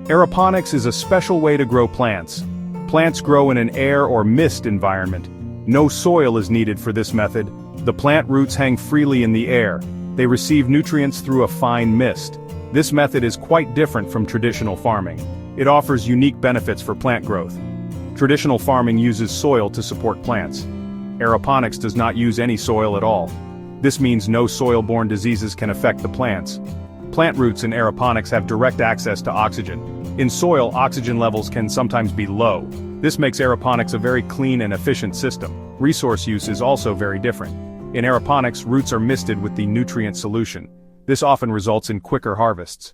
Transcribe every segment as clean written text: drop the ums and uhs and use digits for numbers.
Aeroponics is a special way to grow plants. Plants grow in an air or mist environment. No soil is needed for this method. The plant roots hang freely in the air. They receive nutrients through a fine mist. This method is quite different from traditional farming. It offers unique benefits for plant growth. Traditional farming uses soil to support plants. Aeroponics does not use any soil at all. This means no soil-borne diseases can affect the plants. Plant roots in aeroponics have direct access to oxygen. In soil, oxygen levels can sometimes be low. This makes aeroponics a very clean and efficient system. Resource use is also very different. In aeroponics, roots are misted with the nutrient solution. This often results in quicker harvests.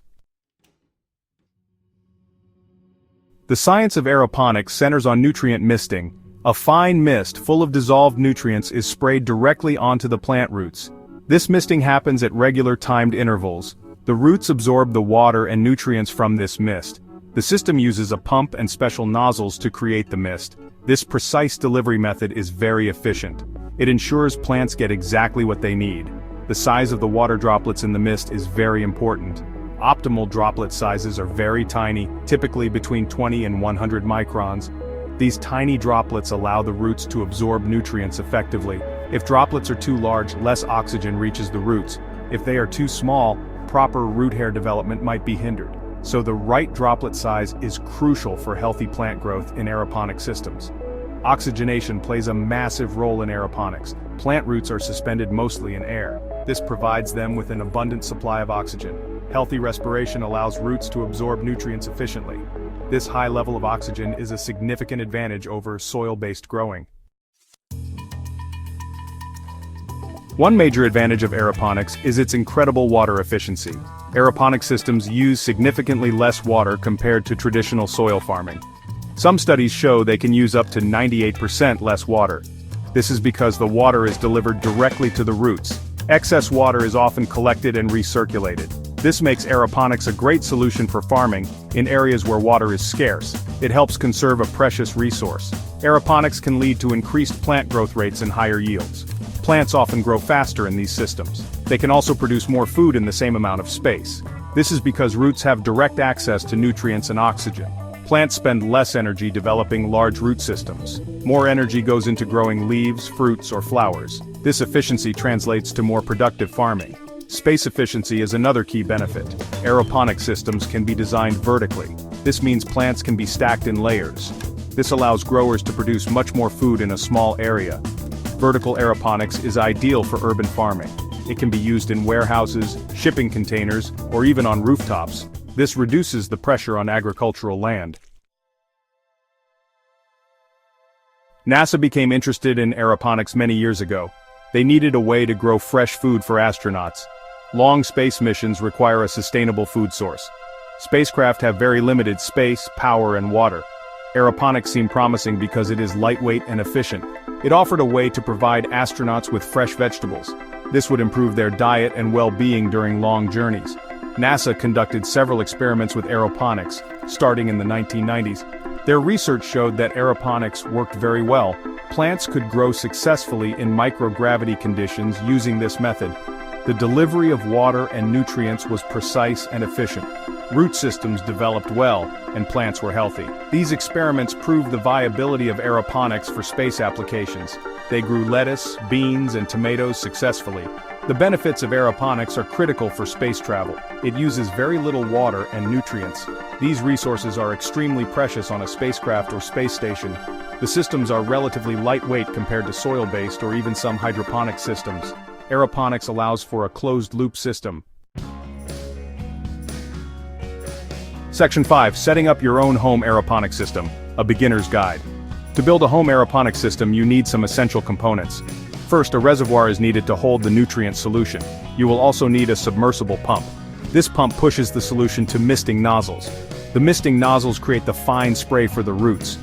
The science of aeroponics centers on nutrient misting. A fine mist full of dissolved nutrients is sprayed directly onto the plant roots. This misting happens at regular timed intervals. The roots absorb the water and nutrients from this mist. The system uses a pump and special nozzles to create the mist. This precise delivery method is very efficient. It ensures plants get exactly what they need. The size of the water droplets in the mist is very important. Optimal droplet sizes are very tiny, typically between 20 and 100 microns. These tiny droplets allow the roots to absorb nutrients effectively. If droplets are too large, less oxygen reaches the roots. If they are too small, proper root hair development might be hindered. So the right droplet size is crucial for healthy plant growth in aeroponic systems. Oxygenation plays a massive role in aeroponics. Plant roots are suspended mostly in air. This provides them with an abundant supply of oxygen. Healthy respiration allows roots to absorb nutrients efficiently. This high level of oxygen is a significant advantage over soil-based growing. One major advantage of aeroponics is its incredible water efficiency. Aeroponic systems use significantly less water compared to traditional soil farming. Some studies show they can use up to 98% less water. This is because the water is delivered directly to the roots. Excess water is often collected and recirculated. This makes aeroponics a great solution for farming in areas where water is scarce. It helps conserve a precious resource. Aeroponics can lead to increased plant growth rates and higher yields. Plants often grow faster in these systems. They can also produce more food in the same amount of space. This is because roots have direct access to nutrients and oxygen. Plants spend less energy developing large root systems. More energy goes into growing leaves, fruits, or flowers. This efficiency translates to more productive farming. Space efficiency is another key benefit. Aeroponic systems can be designed vertically. This means plants can be stacked in layers. This allows growers to produce much more food in a small area. Vertical aeroponics is ideal for urban farming. It can be used in warehouses, shipping containers, or even on rooftops. This reduces the pressure on agricultural land. NASA became interested in aeroponics many years ago. They needed a way to grow fresh food for astronauts. Long space missions require a sustainable food source. Spacecraft have very limited space, power, and water. Aeroponics seemed promising because it is lightweight and efficient. It offered a way to provide astronauts with fresh vegetables. This would improve their diet and well-being during long journeys. NASA conducted several experiments with aeroponics, starting in the 1990s. Their research showed that aeroponics worked very well. Plants could grow successfully in microgravity conditions using this method. The delivery of water and nutrients was precise and efficient. Root systems developed well, and plants were healthy. These experiments proved the viability of aeroponics for space applications. They grew lettuce, beans, and tomatoes successfully. The benefits of aeroponics are critical for space travel. It uses very little water and nutrients. These resources are extremely precious on a spacecraft or space station. The systems are relatively lightweight compared to soil-based or even some hydroponic systems. Aeroponics allows for a closed-loop system. Section 5. Setting up your own home aeroponic system. A beginner's guide. To build a home aeroponic system, you need some essential components. First, a reservoir is needed to hold the nutrient solution. You will also need a submersible pump. This pump pushes the solution to misting nozzles. The misting nozzles create the fine spray for the roots.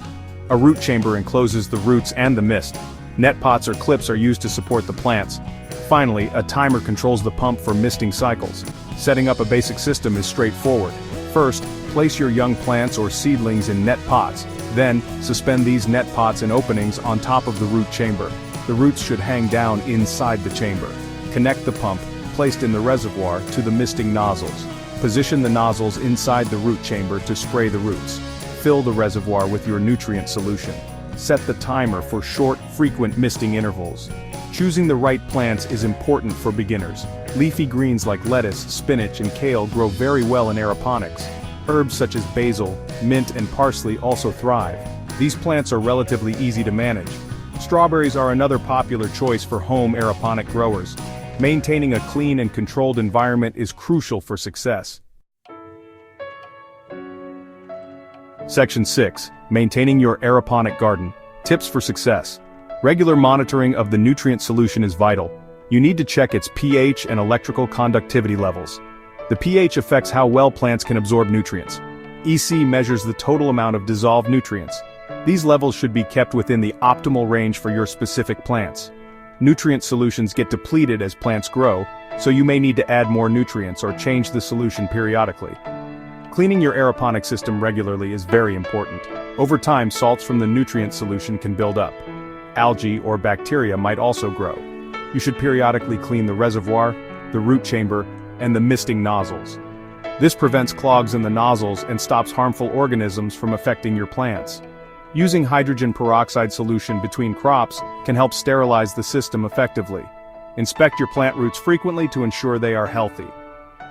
A root chamber encloses the roots and the mist. Net pots or clips are used to support the plants. Finally, a timer controls the pump for misting cycles. Setting up a basic system is straightforward. First, place your young plants or seedlings in net pots. Then, suspend these net pots in openings on top of the root chamber. The roots should hang down inside the chamber. Connect the pump, placed in the reservoir, to the misting nozzles. Position the nozzles inside the root chamber to spray the roots. Fill the reservoir with your nutrient solution. Set the timer for short, frequent misting intervals. Choosing the right plants is important for beginners. Leafy greens like lettuce, spinach, and kale grow very well in aeroponics. Herbs such as basil, mint, and parsley also thrive. These plants are relatively easy to manage. Strawberries are another popular choice for home aeroponic growers. Maintaining a clean and controlled environment is crucial for success. Section 6. Maintaining your aeroponic garden. Tips for success. Regular monitoring of the nutrient solution is vital. You need to check its pH and electrical conductivity levels. The pH affects how well plants can absorb nutrients. EC measures the total amount of dissolved nutrients. These levels should be kept within the optimal range for your specific plants. Nutrient solutions get depleted as plants grow, so you may need to add more nutrients or change the solution periodically. Cleaning your aeroponic system regularly is very important. Over time, salts from the nutrient solution can build up. Algae or bacteria might also grow. You should periodically clean the reservoir, the root chamber, and the misting nozzles. This prevents clogs in the nozzles and stops harmful organisms from affecting your plants. Using hydrogen peroxide solution between crops can help sterilize the system effectively. Inspect your plant roots frequently to ensure they are healthy.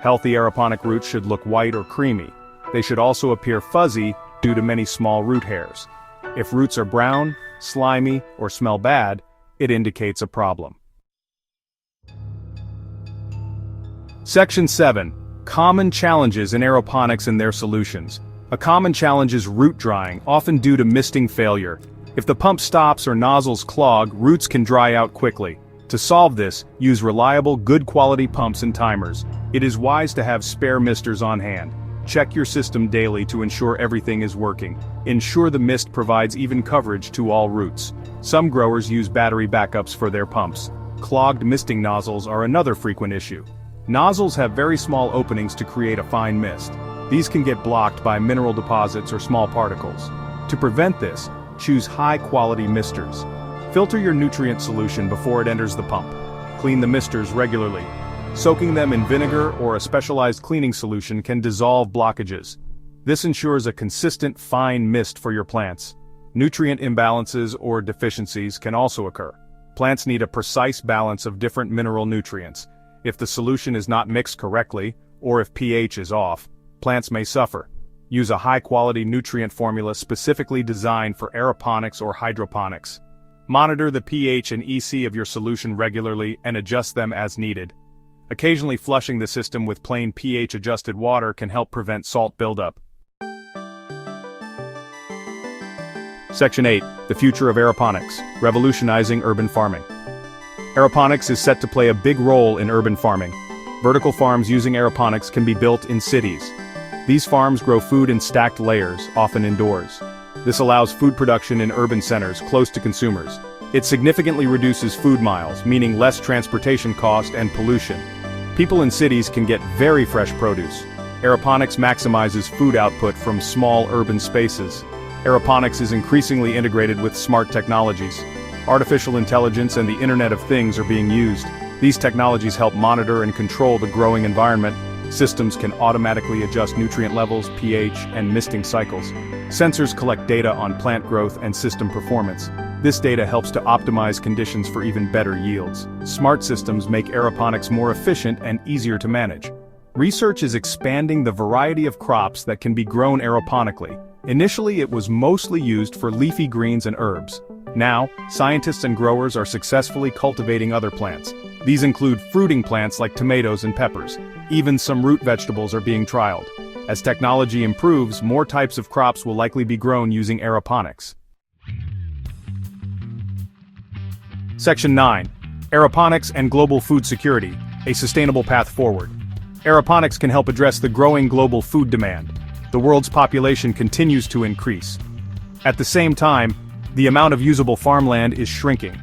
Healthy aeroponic roots should look white or creamy. They should also appear fuzzy due to many small root hairs. If roots are brown, slimy, or smell bad, it indicates a problem. Section 7. Common challenges in aeroponics and their solutions. A common challenge is root drying, often due to misting failure. If the pump stops or nozzles clog, roots can dry out quickly. To solve this, use reliable, good-quality pumps and timers. It is wise to have spare misters on hand. Check your system daily to ensure everything is working. Ensure the mist provides even coverage to all roots. Some growers use battery backups for their pumps. Clogged misting nozzles are another frequent issue. Nozzles have very small openings to create a fine mist. These can get blocked by mineral deposits or small particles. To prevent this, choose high-quality misters. Filter your nutrient solution before it enters the pump. Clean the misters regularly. Soaking them in vinegar or a specialized cleaning solution can dissolve blockages. This ensures a consistent, fine mist for your plants. Nutrient imbalances or deficiencies can also occur. Plants need a precise balance of different mineral nutrients. If the solution is not mixed correctly, or if pH is off, plants may suffer. Use a high-quality nutrient formula specifically designed for aeroponics or hydroponics. Monitor the pH and EC of your solution regularly and adjust them as needed. Occasionally flushing the system with plain pH-adjusted water can help prevent salt buildup. Section 8. The future of aeroponics, revolutionizing urban farming. Aeroponics is set to play a big role in urban farming. Vertical farms using aeroponics can be built in cities. These farms grow food in stacked layers, often indoors. This allows food production in urban centers close to consumers. It significantly reduces food miles, meaning less transportation cost and pollution. People in cities can get very fresh produce. Aeroponics maximizes food output from small urban spaces. Aeroponics is increasingly integrated with smart technologies. Artificial intelligence and the Internet of Things are being used. These technologies help monitor and control the growing environment. Systems can automatically adjust nutrient levels, pH, and misting cycles. Sensors collect data on plant growth and system performance. This data helps to optimize conditions for even better yields. Smart systems make aeroponics more efficient and easier to manage. Research is expanding the variety of crops that can be grown aeroponically. Initially, it was mostly used for leafy greens and herbs. Now, scientists and growers are successfully cultivating other plants. These include fruiting plants like tomatoes and peppers. Even some root vegetables are being trialed. As technology improves, more types of crops will likely be grown using aeroponics. Section 9. Aeroponics and Global Food Security, a Sustainable Path Forward. Aeroponics can help address the growing global food demand. The world's population continues to increase. At the same time, the amount of usable farmland is shrinking.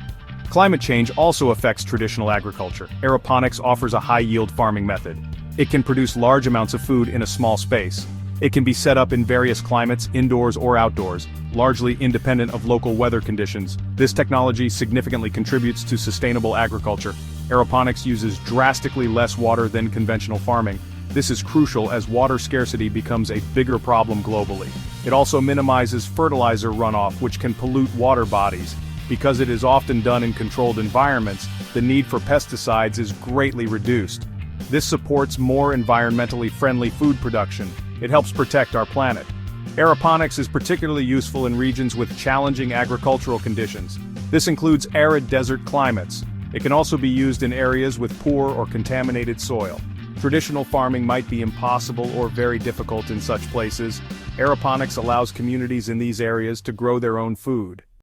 Climate change also affects traditional agriculture. Aeroponics offers a high-yield farming method. It can produce large amounts of food in a small space. It can be set up in various climates, indoors or outdoors, largely independent of local weather conditions. This technology significantly contributes to sustainable agriculture. Aeroponics uses drastically less water than conventional farming. This is crucial as water scarcity becomes a bigger problem globally. It also minimizes fertilizer runoff, which can pollute water bodies. Because it is often done in controlled environments, the need for pesticides is greatly reduced. This supports more environmentally friendly food production. It helps protect our planet. Aeroponics is particularly useful in regions with challenging agricultural conditions. This includes arid desert climates. It can also be used in areas with poor or contaminated soil. Traditional farming might be impossible or very difficult in such places. Aeroponics allows communities in these areas to grow their own food.